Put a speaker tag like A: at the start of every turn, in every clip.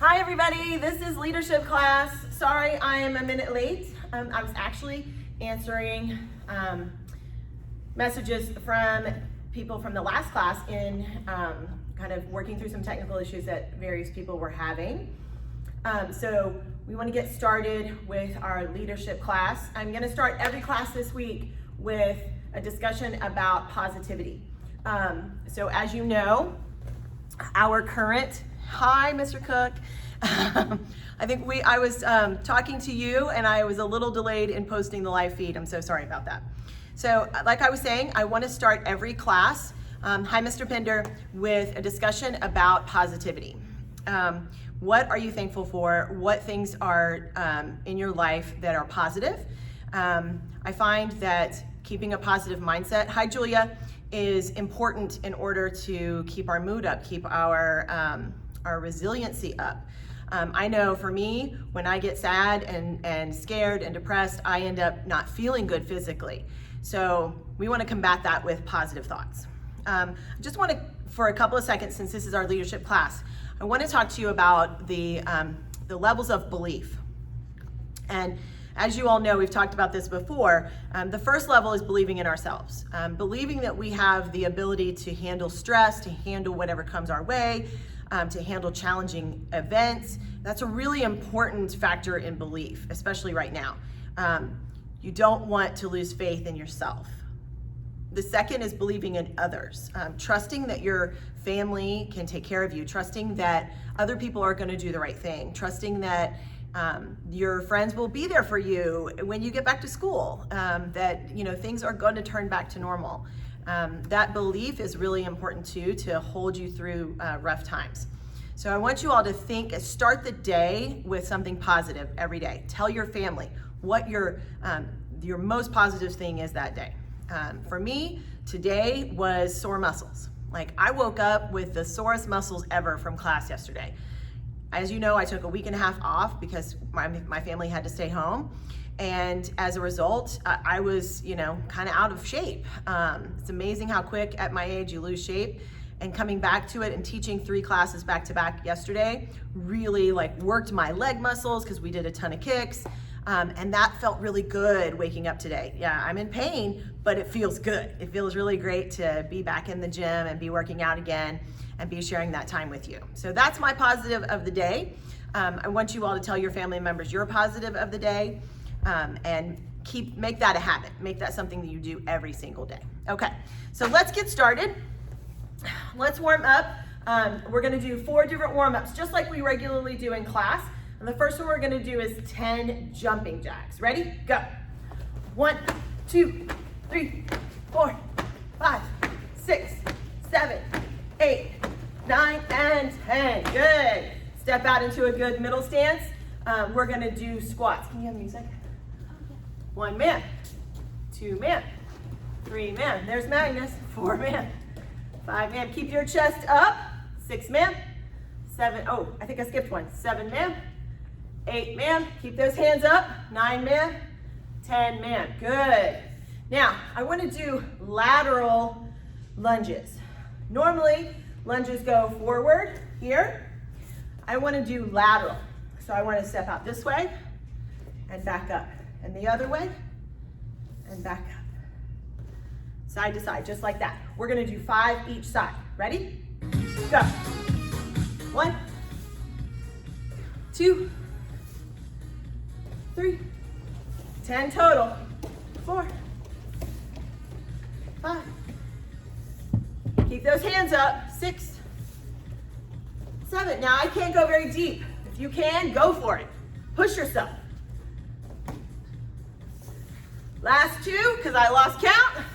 A: Hi everybody, this is leadership class. Sorry I am a minute late. I was actually answering messages from people from the last class in kind of working through some technical issues that various people were having. So we want to get started with our leadership class. I'm going to start every class this week with a discussion about positivity. So as you know, our current, hi Mr. Cook, I was talking to you and I was a little delayed in posting the live feed. I'm so sorry about that. So like I was saying, I want to start every class, hi Mr. Pender, with a discussion about positivity. What are you thankful for? What things are in your life that are positive? I find that keeping a positive mindset, hi Julia, is important in order to keep our mood up, keep our resiliency up. I know for me, when I get sad and scared and depressed, I end up not feeling good physically. So we want to combat that with positive thoughts. I just want to, for a couple of seconds, since this is our leadership class, I want to talk to you about the levels of belief. And as you all know, we've talked about this before. The first level is believing in ourselves, believing that we have the ability to handle stress, to handle whatever comes our way, to handle challenging events. That's a really important factor in belief, especially right now. You don't want to lose faith in yourself. The second is believing in others, trusting that your family can take care of you, trusting that other people are going to do the right thing, trusting that your friends will be there for you when you get back to school, that things are going to turn back to normal. That belief is really important too, to hold you through rough times. So I want you all to start the day with something positive every day. Tell your family what your most positive thing is that day. For me, today was sore muscles. Like, I woke up with the sorest muscles ever from class yesterday. As you know, I took a week and a half off because my family had to stay home. And as a result, I was, kind of out of shape. It's amazing how quick at my age you lose shape. And coming back to it and teaching 3 classes back to back yesterday really worked my leg muscles because we did a ton of kicks. And that felt really good waking up today. Yeah, I'm in pain, but it feels good. It feels really great to be back in the gym and be working out again and be sharing that time with you. So that's my positive of the day. I want you all to tell your family members your positive of the day, and make that a habit. Make that something that you do every single day. Okay, so let's get started. Let's warm up. We're gonna do 4 different warm-ups, just like we regularly do in class. And the first one we're gonna do is 10 jumping jacks. Ready? Go. 1, 2, 3, 4, 5, 6, 7, 8, 9, and 10. Good. Step out into a good middle stance. We're gonna do squats. Can you have music? 1 man, 2 man, 3 man. There's Magnus. 4 man, 5 man. Keep your chest up. 6 man, 7. Oh, I think I skipped one. 7 man, 8 man. Keep those hands up. 9 man, 10 man. Good. Now, I want to do lateral lunges. Normally, lunges go forward here. I want to do lateral. So I want to step out this way and back up. And the other way and back up. Side to side, just like that. We're going to do 5 each side. Ready? Go. 1, 2, 3, 10 total. 4, 5. Keep those hands up. 6, 7. Now I can't go very deep. If you can, go for it. Push yourself. Last 2, because I lost count.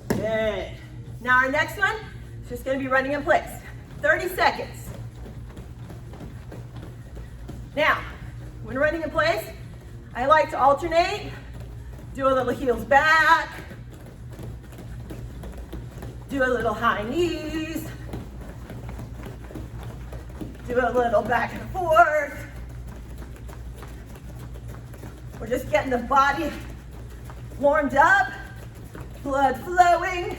A: Good. Now our next one is just going to be running in place. 30 seconds. Now, when running in place, I like to alternate. Do a little heels back. Do a little high knees. Do a little back and forth. We're just getting the body warmed up, blood flowing.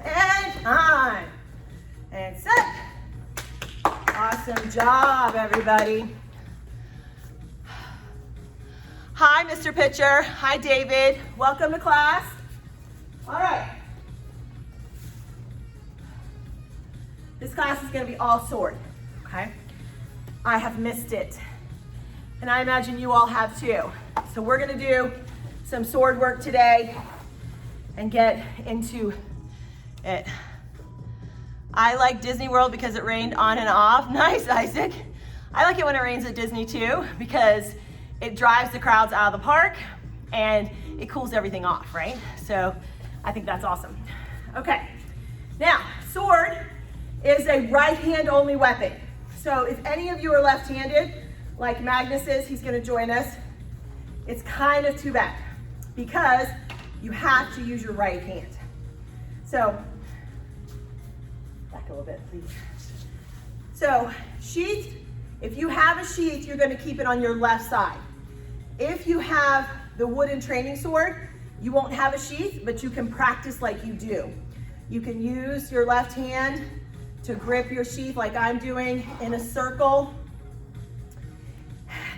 A: And time. and set. Awesome job, everybody. Hi, Mr. Pitcher. Hi, David. Welcome to class. All right. This class is going to be all sword, okay? I have missed it, and I imagine you all have too. So we're going to do some sword work today and get into it. I like Disney World because it rained on and off. Nice, Isaac. I like it when it rains at Disney too because it drives the crowds out of the park and it cools everything off, right? So I think that's awesome. Okay, now sword is a right hand only weapon. So if any of you are left-handed, like Magnus is, he's gonna join us, it's kind of too bad because you have to use your right hand. So, back a little bit, please. So, sheath, if you have a sheath, you're gonna keep it on your left side. If you have the wooden training sword, you won't have a sheath, but you can practice like you do. You can use your left hand to grip your sheath like I'm doing in a circle.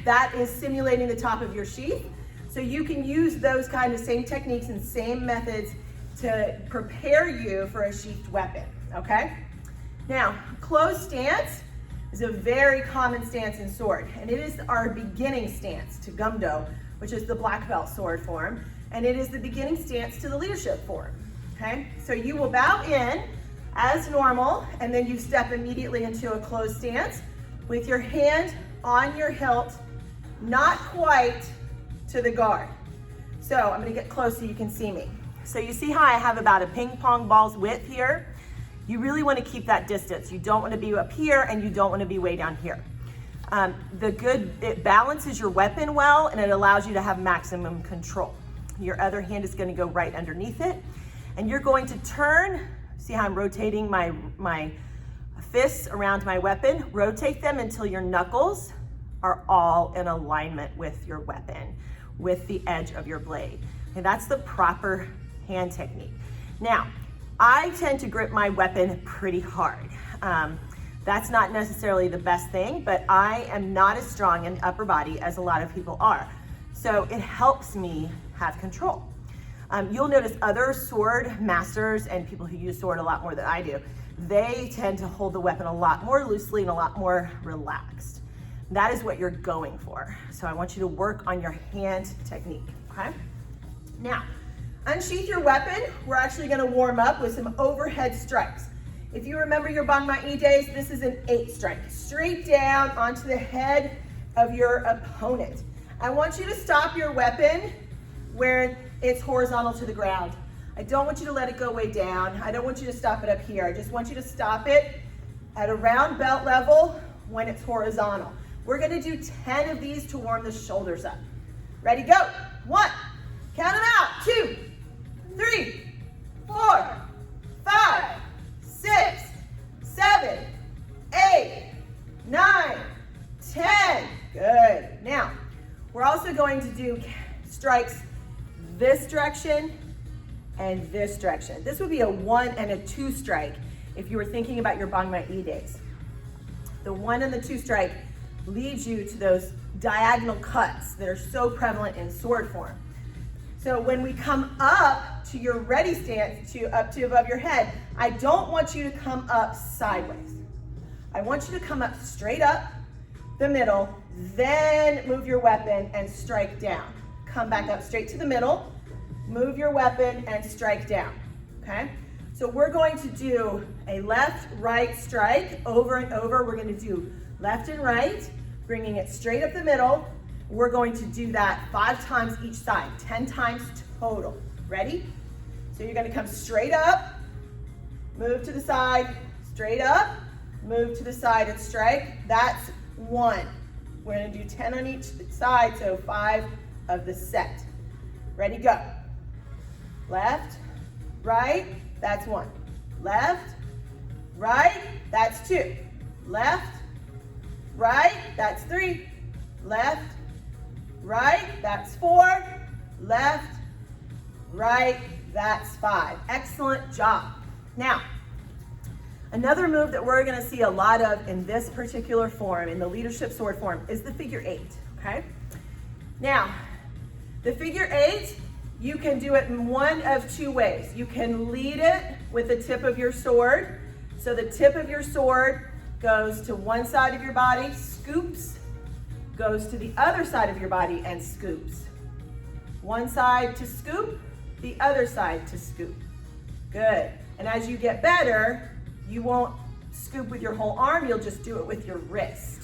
A: That is simulating the top of your sheath. So you can use those kind of same techniques and same methods to prepare you for a sheathed weapon, okay? Now, closed stance is a very common stance in sword, and it is our beginning stance to gumdo, which is the black belt sword form, and it is the beginning stance to the leadership form, okay? So you will bow in as normal, and then you step immediately into a closed stance with your hand on your hilt, not quite to the guard. So I'm gonna get close so you can see me. So you see how I have about a ping pong ball's width here? You really wanna keep that distance. You don't wanna be up here and you don't wanna be way down here. It balances your weapon well and it allows you to have maximum control. Your other hand is gonna go right underneath it and you're going to turn. See how I'm rotating my fists around my weapon? Rotate them until your knuckles are all in alignment with your weapon, with the edge of your blade. And that's the proper hand technique. Now, I tend to grip my weapon pretty hard. That's not necessarily the best thing, but I am not as strong in the upper body as a lot of people are. So it helps me have control. You'll notice other sword masters and people who use sword a lot more than I do, they tend to hold the weapon a lot more loosely and a lot more relaxed. That is what you're going for. So I want you to work on your hand technique, okay? Now, unsheath your weapon. We're actually gonna warm up with some overhead strikes. If you remember your Bang Mai days, this is an 8 strike, straight down onto the head of your opponent. I want you to stop your weapon where it's horizontal to the ground. I don't want you to let it go way down. I don't want you to stop it up here. I just want you to stop it at around belt level when it's horizontal. We're gonna do 10 of these to warm the shoulders up. Ready, go. 1, count them out. 2, 3, 4, 5, 6, 7, 8, 9, 10. Good. Now, we're also going to do strikes this direction and this direction. This would be a 1 and a 2 strike if you were thinking about your Bang Mai days. The 1 and the 2 strike leads you to those diagonal cuts that are so prevalent in sword form. So when we come up to your ready stance, up to above your head, I don't want you to come up sideways. I want you to come up straight up the middle, then move your weapon and strike down. Come back up straight to the middle, move your weapon and strike down, okay? So we're going to do a left-right strike over and over. We're gonna do left and right, bringing it straight up the middle. We're going to do that 5 times each side, 10 times total. Ready? So you're gonna come straight up, move to the side, straight up, move to the side and strike. That's 1. We're gonna do 10 on each side, so 5 of the set. Ready, go. Left, right, that's 1. Left, right, that's 2. Left, right, that's 3. Left, right, that's 4. Left, right, that's 5. Excellent job. Now, Another move that we're gonna see a lot of in this particular form, in the leadership sword form, is the figure 8, okay? Now, the figure 8, you can do it in one of two ways. You can lead it with the tip of your sword. So the tip of your sword goes to one side of your body, scoops, goes to the other side of your body and scoops. One side to scoop, the other side to scoop. Good. And as you get better, you won't scoop with your whole arm, you'll just do it with your wrist.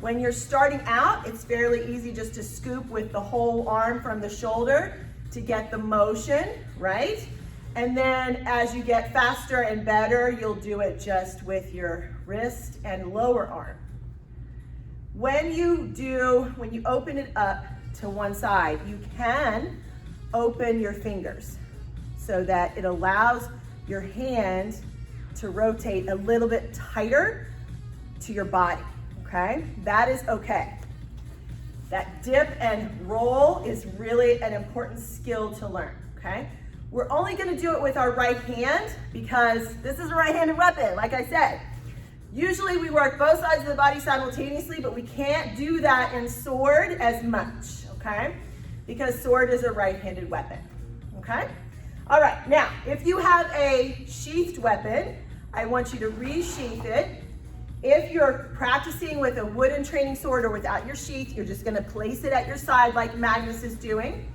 A: When you're starting out, it's fairly easy just to scoop with the whole arm from the shoulder to get the motion, right? And then as you get faster and better, you'll do it just with your wrist and lower arm. When you open it up to one side, you can open your fingers so that it allows your hand to rotate a little bit tighter to your body, okay? That is okay. That dip and roll is really an important skill to learn, okay? We're only gonna do it with our right hand because this is a right-handed weapon, like I said. Usually we work both sides of the body simultaneously, but we can't do that in sword as much, okay? Because sword is a right-handed weapon, okay? All right, now, if you have a sheathed weapon, I want you to resheath it. If you're practicing with a wooden training sword or without your sheath, you're just gonna place it at your side like Magnus is doing,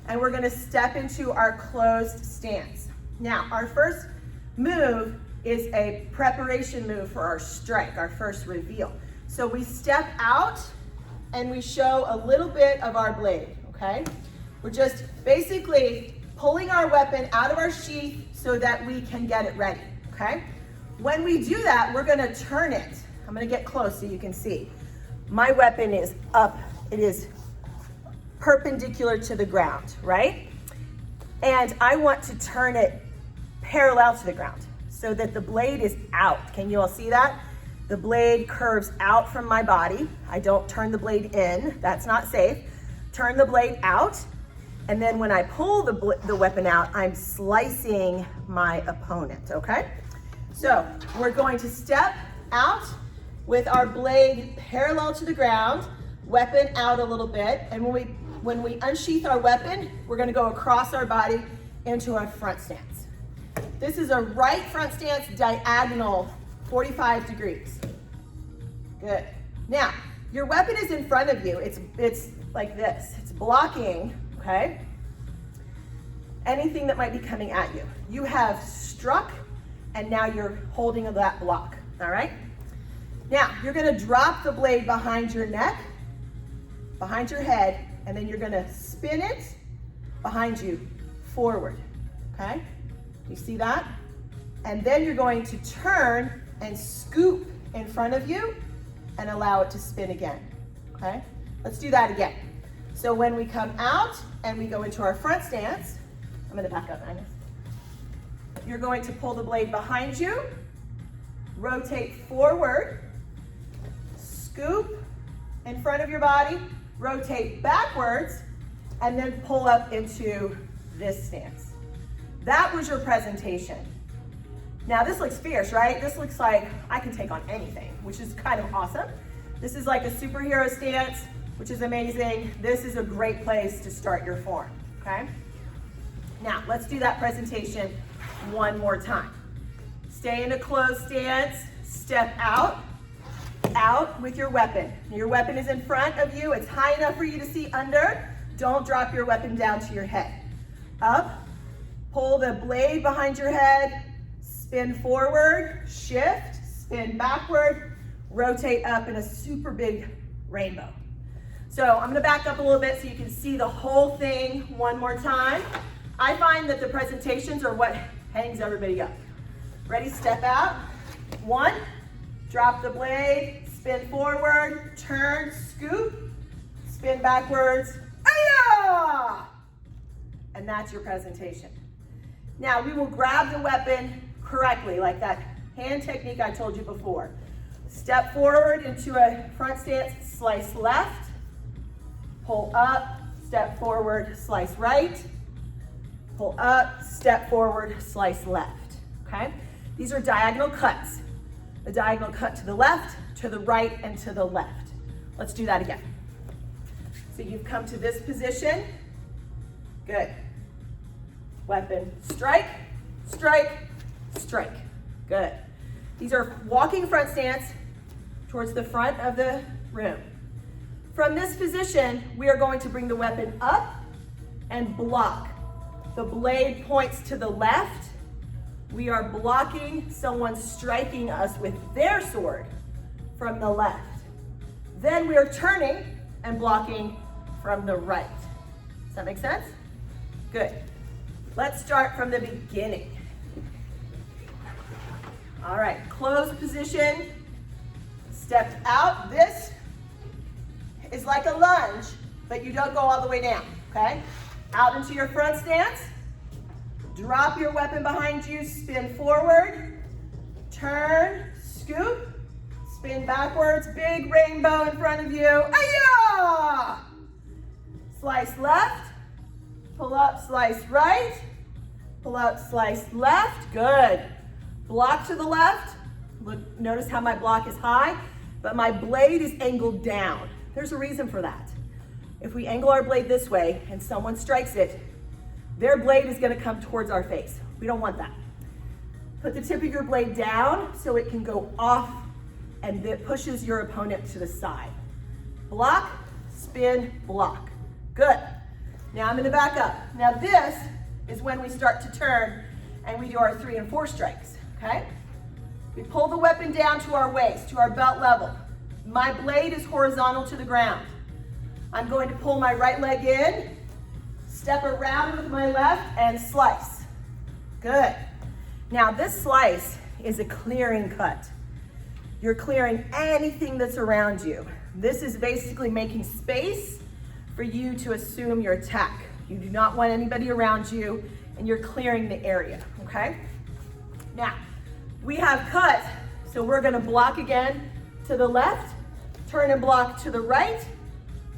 A: and we're gonna step into our closed stance. Now, our first move is a preparation move for our strike, our first reveal. So we step out and we show a little bit of our blade, okay? We're just basically pulling our weapon out of our sheath so that we can get it ready, okay? When we do that, we're gonna turn it. I'm gonna get close so you can see. My weapon is up, it is perpendicular to the ground, right? And I want to turn it parallel to the ground so that the blade is out. Can you all see that? The blade curves out from my body. I don't turn the blade in, that's not safe. Turn the blade out, and then when I pull the weapon out, I'm slicing my opponent, okay? So we're going to step out with our blade parallel to the ground, weapon out a little bit, and when we unsheath our weapon, we're gonna go across our body into a front stance. This is a right front stance, diagonal, 45 degrees. Good. Now, your weapon is in front of you. It's like this. It's blocking, okay? Anything that might be coming at you. You have struck, and now you're holding that block, all right? Now, you're gonna drop the blade behind your neck, behind your head, and then you're gonna spin it behind you, forward, okay? You see that? And then you're going to turn and scoop in front of you and allow it to spin again, okay? Let's do that again. So when we come out and we go into our front stance, I'm gonna back up, Agnes. You're going to pull the blade behind you, rotate forward, scoop in front of your body, rotate backwards, and then pull up into this stance. That was your presentation. Now this looks fierce, right? This looks like I can take on anything, which is kind of awesome. This is like a superhero stance, which is amazing. This is a great place to start your form, okay? Now let's do that presentation one more time. Stay in a closed stance, step out with your weapon. Your weapon is in front of you. It's high enough for you to see under. Don't drop your weapon down to your head. Up, pull the blade behind your head, spin forward, shift, spin backward, rotate up in a super big rainbow. So I'm gonna back up a little bit so you can see the whole thing one more time. I find that the presentations are what hangs everybody up. Ready, step out. One, drop the blade, spin forward, turn, scoop, spin backwards, ah! And that's your presentation. Now we will grab the weapon correctly, like that hand technique I told you before. Step forward into a front stance, slice left, pull up, step forward, slice right, pull up, step forward, slice left, okay? These are diagonal cuts. A diagonal cut to the left, to the right, and to the left. Let's do that again. So you've come to this position. Good. Weapon, strike, strike, strike. Good. These are walking front stance towards the front of the room. From this position, we are going to bring the weapon up and block. The blade points to the left. We are blocking someone striking us with their sword from the left. Then we are turning and blocking from the right. Does that make sense? Good. Let's start from the beginning. All right, closed position, stepped out. This is like a lunge, but you don't go all the way down, okay? Out into your front stance. Drop your weapon behind you, spin forward, turn, scoop, spin backwards, big rainbow in front of you. Ay-ya! Slice left, pull up, slice right, pull up, slice left, good. Block to the left. Look, notice how my block is high, but my blade is angled down. There's a reason for that. If we angle our blade this way and someone strikes it, their blade is gonna come towards our face. We don't want that. Put the tip of your blade down so it can go off and it pushes your opponent to the side. Block, spin, block. Good. Now I'm gonna back up. Now this is when we start to turn and we do our 3 and 4 strikes, okay? We pull the weapon down to our waist, to our belt level. My blade is horizontal to the ground. I'm going to pull my right leg in, step around with my left, and slice. Good. Now this slice is a clearing cut. You're clearing anything that's around you. This is basically making space for you to assume your attack. You do not want anybody around you, and you're clearing the area, okay? Now, we have cut, so we're gonna block again to the left, turn and block to the right,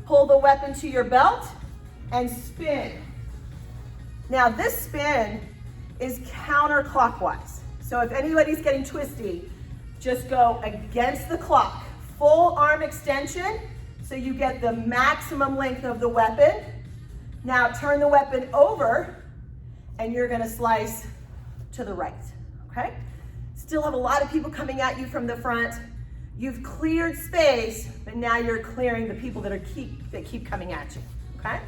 A: pull the weapon to your belt, and spin. Now this spin is counterclockwise. So if anybody's getting twisty, just go against the clock. Full arm extension, so you get the maximum length of the weapon. Now turn the weapon over, and you're gonna slice to the right, okay? Still have a lot of people coming at you from the front. You've cleared space, but now you're clearing the people that keep coming at you, okay?